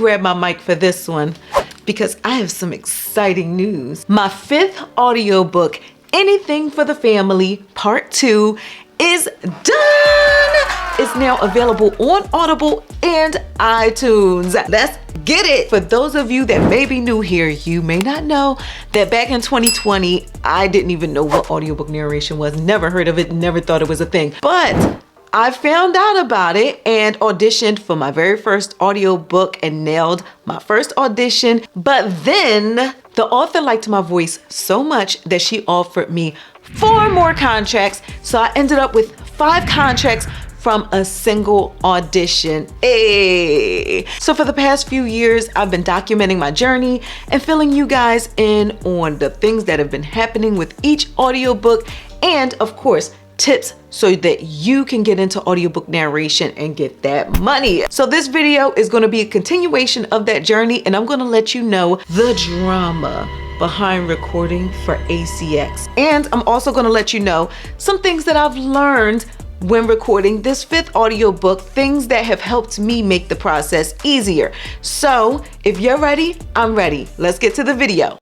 grab my mic for this one because I have some exciting news. My 5th audiobook, Anything for the Family, Part 2, is done. It's now available on Audible and iTunes. Let's get it. For those of you that may be new here, you may not know that back in 2020, I didn't even know what audiobook narration was. Never heard of it, never thought it was a thing. But I found out about it and auditioned for my very first audiobook and nailed my first audition. But then the author liked my voice so much that she offered me 4 more contracts. So I ended up with 5 contracts from a single audition. Hey. So for the past few years, I've been documenting my journey and filling you guys in on the things that have been happening with each audiobook, and of course, tips so that you can get into audiobook narration and get that money. So this video is going to be a continuation of that journey, and I'm going to let you know the drama behind recording for ACX. And I'm also going to let you know some things that I've learned when recording this 5th audiobook, things that have helped me make the process easier. So if you're ready, I'm ready. Let's get to the video.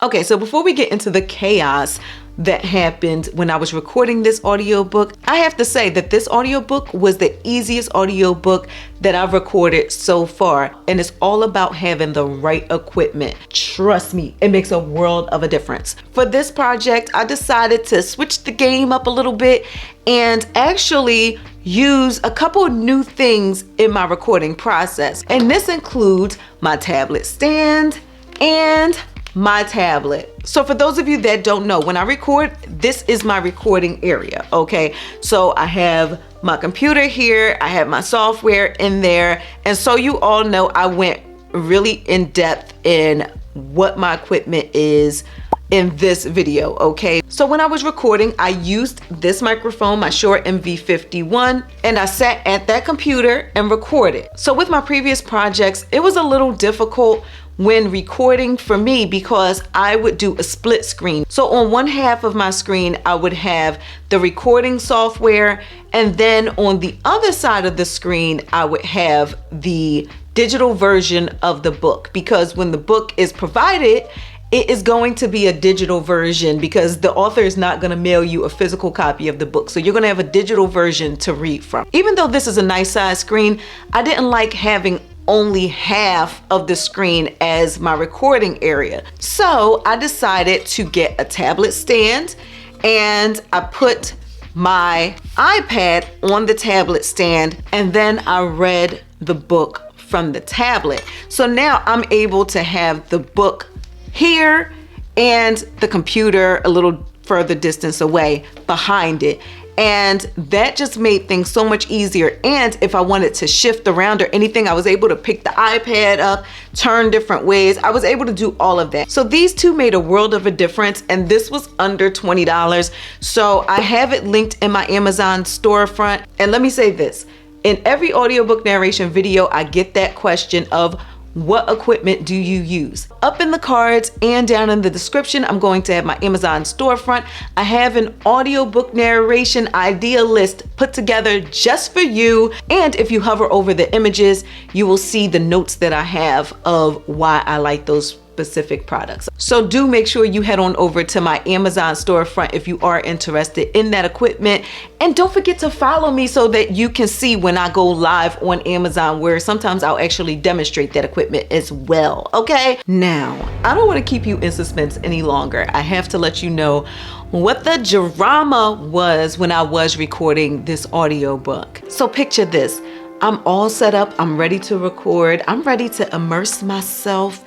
Okay, so before we get into the chaos that happened when I was recording this audiobook, I have to say that this audiobook was the easiest audiobook that I've recorded so far. And it's all about having the right equipment. Trust me, it makes a world of a difference. For this project, I decided to switch the game up a little bit and actually use a couple new things in my recording process. And this includes my tablet stand and my tablet. So for those of you that don't know, when I record, this is my recording area, okay? So I have my computer here, I have my software in there, and so you all know I went really in depth in what my equipment is in this video, okay? So when I was recording, I used this microphone, my Shure MV51, and I sat at that computer and recorded. So with my previous projects, it was a little difficult when recording for me because I would do a split screen. So on one half of my screen, I would have the recording software, and then on the other side of the screen, I would have the digital version of the book, because when the book is provided, it is going to be a digital version because the author is not going to mail you a physical copy of the book. So you're going to have a digital version to read from. Even though this is a nice size screen, I didn't like having only half of the screen as my recording area. So I decided to get a tablet stand, and I put my iPad on the tablet stand, and then I read the book from the tablet. So now I'm able to have the book here and the computer a little further distance away behind it. And that just made things so much easier. And if I wanted to shift around or anything, I was able to pick the iPad up, turn different ways. I was able to do all of that. So these two made a world of a difference, and this was under $20. So I have it linked in my Amazon storefront. And let me say this, in every audiobook narration video, I get that question of, what equipment do you use? Up in the cards and down in the description, I'm going to have my Amazon storefront. I have an audiobook narration idea list put together just for you. And if you hover over the images, you will see the notes that I have of why I like those specific products. So do make sure you head on over to my Amazon storefront if you are interested in that equipment. And don't forget to follow me so that you can see when I go live on Amazon, where sometimes I'll actually demonstrate that equipment as well, okay? Now, I don't want to keep you in suspense any longer. I have to let you know what the drama was when I was recording this audiobook. So picture this. I'm all set up. I'm ready to record. I'm ready to immerse myself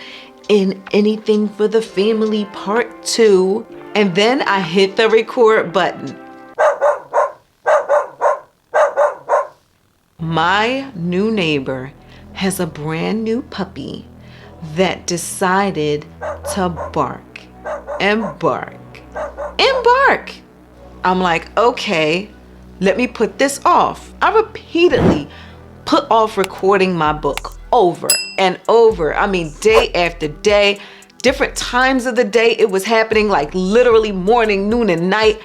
in Anything for the Family Part 2. And then I hit the record button. My new neighbor has a brand new puppy that decided to bark and bark and bark. I'm like, okay, let me put this off. I repeatedly put off recording my book over and over. I mean, day after day, different times of the day it was happening, like literally morning, noon, and night.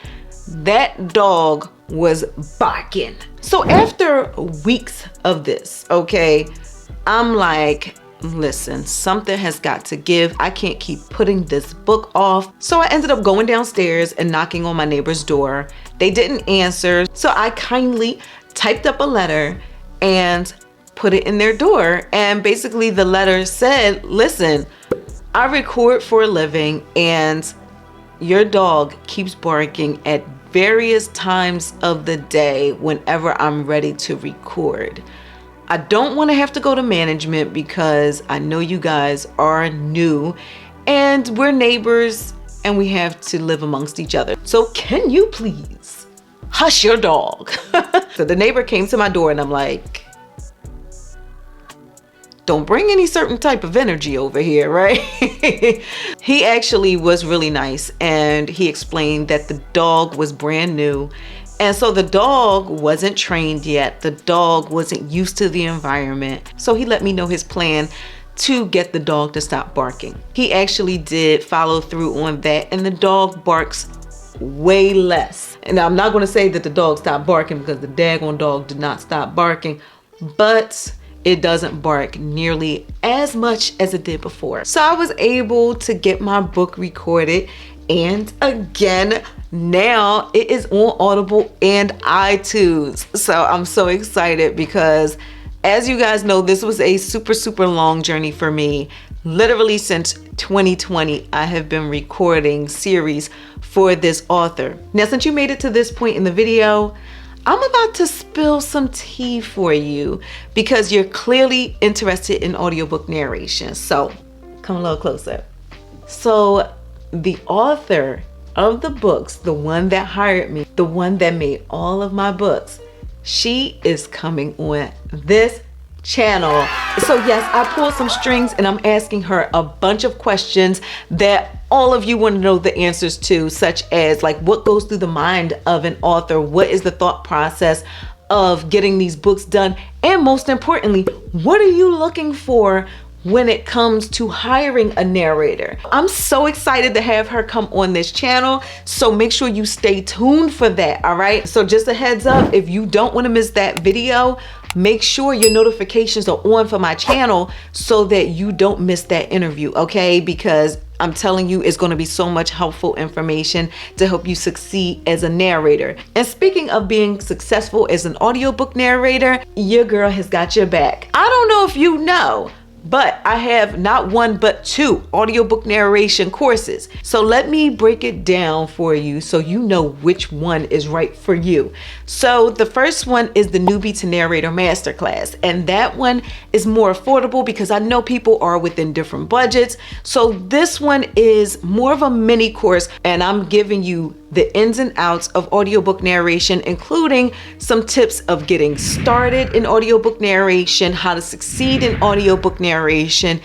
That dog was barking. So after weeks of this, okay, I'm like, listen, something has got to give. I can't keep putting this book off. So I ended up going downstairs and knocking on my neighbor's door. They didn't answer. So I kindly typed up a letter and put it in their door. And basically the letter said, listen, I record for a living and your dog keeps barking at various times of the day whenever I'm ready to record. I don't want to have to go to management because I know you guys are new and we're neighbors and we have to live amongst each other. So can you please hush your dog? So the neighbor came to my door and I'm like, don't bring any certain type of energy over here, right? He actually was really nice and he explained that the dog was brand new. And so the dog wasn't trained yet. The dog wasn't used to the environment. So he let me know his plan to get the dog to stop barking. He actually did follow through on that and the dog barks way less. And I'm not going to say that the dog stopped barking because the daggone dog did not stop barking, but it doesn't bark nearly as much as it did before. So I was able to get my book recorded, and again, now it is on Audible and iTunes. So I'm so excited because, as you guys know, this was a super long journey for me. Literally since 2020, I have been recording series for this author. Now, since you made it to this point in the video, I'm about to spill some tea for you because you're clearly interested in audiobook narration. So come a little closer. So the author of the books, the one that hired me, the one that made all of my books, she is coming on this channel. So yes, I pulled some strings and I'm asking her a bunch of questions that all of you want to know the answers to, such as like what goes through the mind of an author, what is the thought process of getting these books done, and most importantly, what are you looking for when it comes to hiring a narrator. I'm so excited to have her come on this channel, so make sure you stay tuned for that, all right? So just a heads up, if you don't want to miss that video, make sure your notifications are on for my channel so that you don't miss that interview, okay? Because I'm telling you, it's going to be so much helpful information to help you succeed as a narrator. And speaking of being successful as an audiobook narrator, your girl has got your back. I don't know if you know, but I have not one but two audiobook narration courses. So let me break it down for you so you know which one is right for you. So the first one is the Newbie to Narrator Masterclass, and that one is more affordable because I know people are within different budgets. So this one is more of a mini course, and I'm giving you the ins and outs of audiobook narration, including some tips of getting started in audiobook narration, how to succeed in audiobook narration,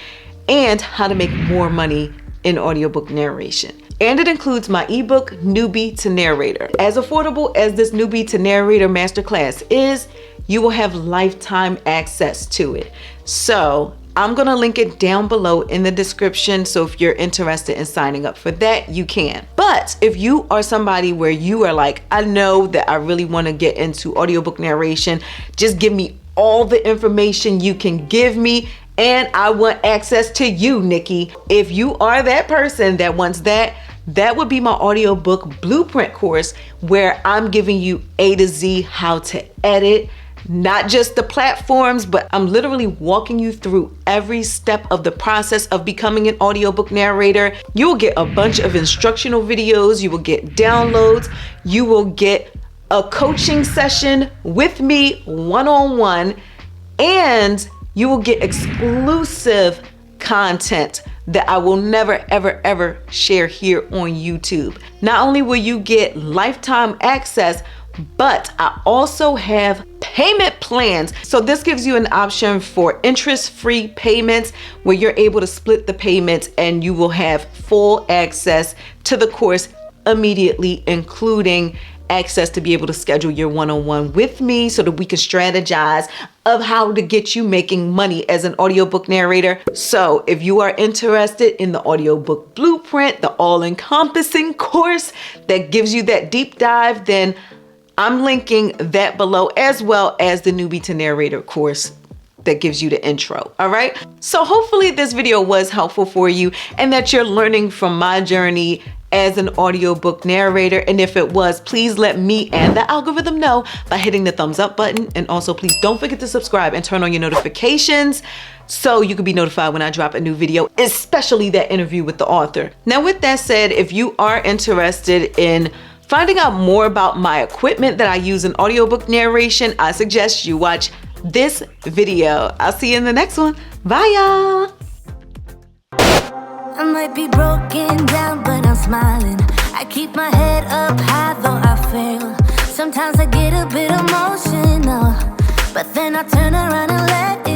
and how to make more money in audiobook narration. And it includes my ebook, Newbie to Narrator. As affordable as this Newbie to Narrator Masterclass is, you will have lifetime access to it. So I'm gonna link it down below in the description, so if you're interested in signing up for that, you can. But if you are somebody where you are like, I know that I really wanna get into audiobook narration, just give me all the information you can give me, and I want access to you, Nikki. If you are that person that wants that, that would be my Audiobook Blueprint Course, where I'm giving you A to Z how to edit, not just the platforms, but I'm literally walking you through every step of the process of becoming an audiobook narrator. You will get a bunch of instructional videos, you will get downloads, you will get a coaching session with me one-on-one, and you will get exclusive content that I will never, ever share here on YouTube. Not only will you get lifetime access, but I also have payment plans. So this gives you an option for interest-free payments where you're able to split the payments and you will have full access to the course immediately, including access to be able to schedule your one-on-one with me so that we can strategize of how to get you making money as an audiobook narrator. So if you are interested in the Audiobook Blueprint, the all-encompassing course that gives you that deep dive, then I'm linking that below, as well as the Newbie to Narrator course that gives you the intro, all right? So hopefully this video was helpful for you and that you're learning from my journey as an audiobook narrator. And if it was, please let me and the algorithm know by hitting the thumbs up button. And also please don't forget to subscribe and turn on your notifications so you can be notified when I drop a new video, especially that interview with the author. Now, with that said, if you are interested in finding out more about my equipment that I use in audiobook narration, I suggest you watch this video. I'll see you in the next one. Bye, y'all. I might be broken down, but I'm smiling. I keep my head up high, though I fail. Sometimes I get a bit emotional, but then I turn around and let it